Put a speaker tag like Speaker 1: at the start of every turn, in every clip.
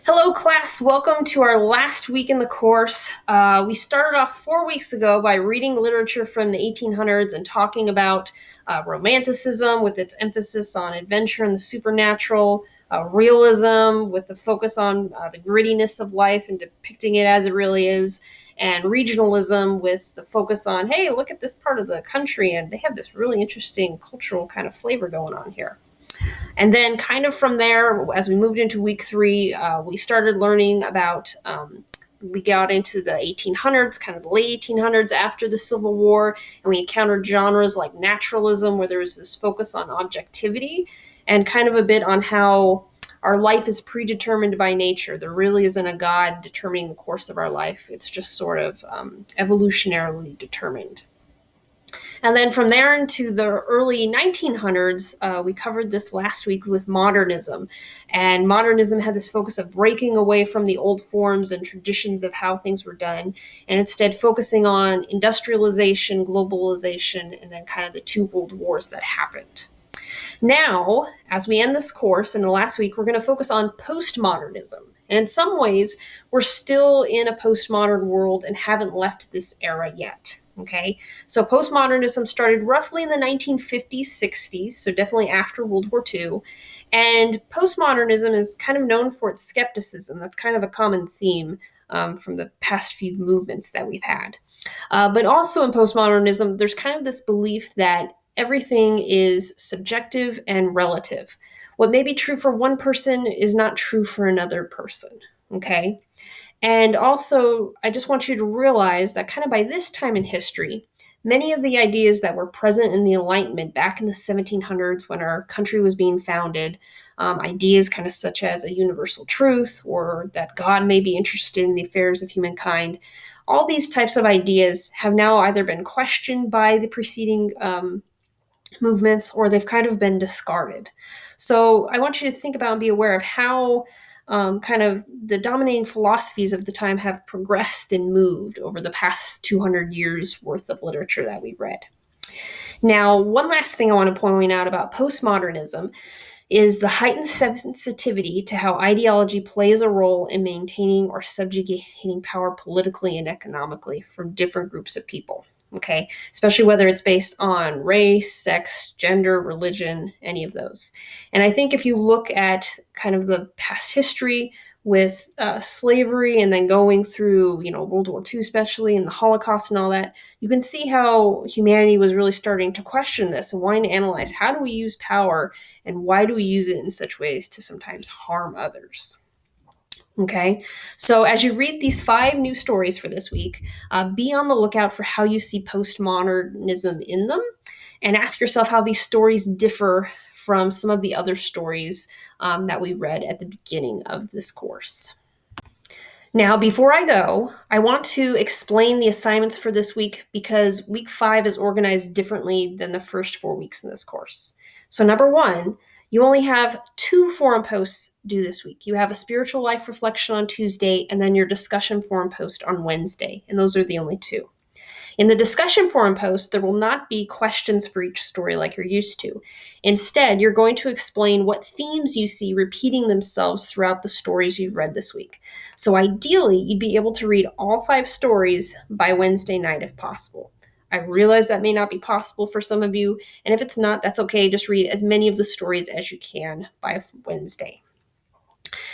Speaker 1: Hello, class. Welcome to our last week in the course. We started off 4 weeks ago by reading literature from the 1800s and talking about Romanticism with its emphasis on adventure and the supernatural, realism with the focus on the grittiness of life and depicting it as it really is, and regionalism with the focus on, hey, look at this part of the country and they have this really interesting cultural kind of flavor going on here. And then, kind of from there, as we moved into week three, we started learning about. We got into the 1800s, kind of the late 1800s after the Civil War, and we encountered genres like naturalism, where there was this focus on objectivity, and kind of a bit on how our life is predetermined by nature. There really isn't a God determining the course of our life, it's just sort of evolutionarily determined. And then from there into the early 1900s, we covered this last week with modernism. And modernism had this focus of breaking away from the old forms and traditions of how things were done, and instead focusing on industrialization, globalization, and then kind of the two world wars that happened. Now, as we end this course in the last week, we're going to focus on postmodernism. And in some ways, we're still in a postmodern world and haven't left this era yet. Okay, so postmodernism started roughly in the 1950s, 60s, so definitely after World War II. And postmodernism is kind of known for its skepticism. That's kind of a common theme from the past few movements that we've had. But also in postmodernism, there's kind of this belief that everything is subjective and relative. What may be true for one person is not true for another person. Okay. And also, I just want you to realize that kind of by this time in history, many of the ideas that were present in the Enlightenment back in the 1700s when our country was being founded, ideas kind of such as a universal truth or that God may be interested in the affairs of humankind, all these types of ideas have now either been questioned by the preceding movements or they've kind of been discarded. So I want you to think about and be aware of how kind of the dominating philosophies of the time have progressed and moved over the past 200 years worth of literature that we've read. Now, one last thing I want to point out about postmodernism is the heightened sensitivity to how ideology plays a role in maintaining or subjugating power politically and economically from different groups of people. Okay, especially whether it's based on race, sex, gender, religion, any of those. And I think if you look at kind of the past history with slavery and then going through, World War II, especially, and the Holocaust and all that, you can see how humanity was really starting to question this and wanting to analyze how do we use power and why do we use it in such ways to sometimes harm others. Okay, so as you read these 5 new stories for this week, be on the lookout for how you see postmodernism in them and ask yourself how these stories differ from some of the other stories that we read at the beginning of this course. Now, before I go, I want to explain the assignments for this week because week 5 is organized differently than the first 4 weeks in this course. So number 1, you only have 2 forum posts due this week. You have a spiritual life reflection on Tuesday and then your discussion forum post on Wednesday, and those are the only 2. In the discussion forum post, there will not be questions for each story like you're used to. Instead, you're going to explain what themes you see repeating themselves throughout the stories you've read this week. So ideally, you'd be able to read all 5 stories by Wednesday night if possible. I realize that may not be possible for some of you, and if it's not, that's okay. Just read as many of the stories as you can by Wednesday.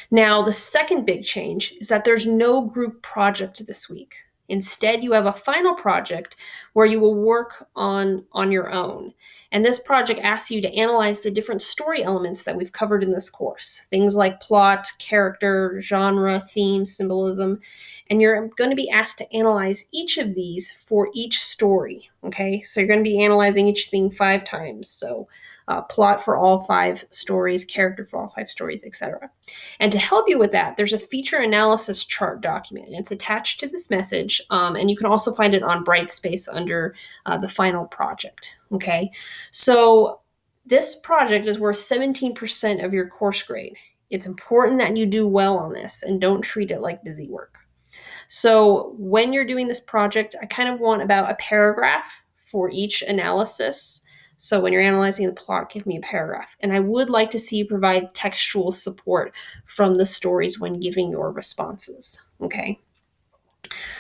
Speaker 1: Now, the second big change is that there's no group project this week. Instead, you have a final project where you will work on your own. And this project asks you to analyze the different story elements that we've covered in this course. Things like plot, character, genre, theme, symbolism. And you're going to be asked to analyze each of these for each story. Okay, so you're going to be analyzing each thing 5 times. So plot for all 5 stories, character for all 5 stories, etc. And to help you with that, there's a feature analysis chart document. It's attached to this message, and you can also find it on Brightspace under the final project. Okay, so this project is worth 17% of your course grade. It's important that you do well on this and don't treat it like busy work. So when you're doing this project, I kind of want about a paragraph for each analysis. So when you're analyzing the plot, give me a paragraph. And I would like to see you provide textual support from the stories when giving your responses. Okay.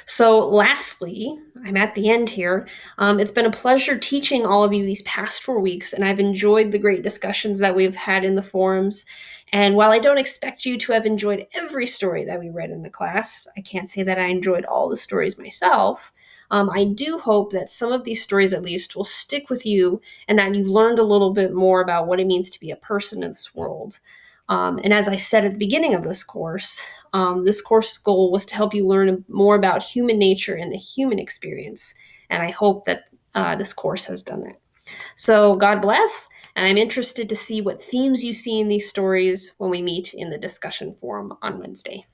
Speaker 1: So, lastly, I'm at the end here. It's been a pleasure teaching all of you these past 4 weeks, and I've enjoyed the great discussions that we've had in the forums. And while I don't expect you to have enjoyed every story that we read in the class, I can't say that I enjoyed all the stories myself. I do hope that some of these stories, at least, will stick with you and that you've learned a little bit more about what it means to be a person in this world. And as I said at the beginning of this course goal was to help you learn more about human nature and the human experience. And I hope that this course has done that. So God bless. And I'm interested to see what themes you see in these stories when we meet in the discussion forum on Wednesday.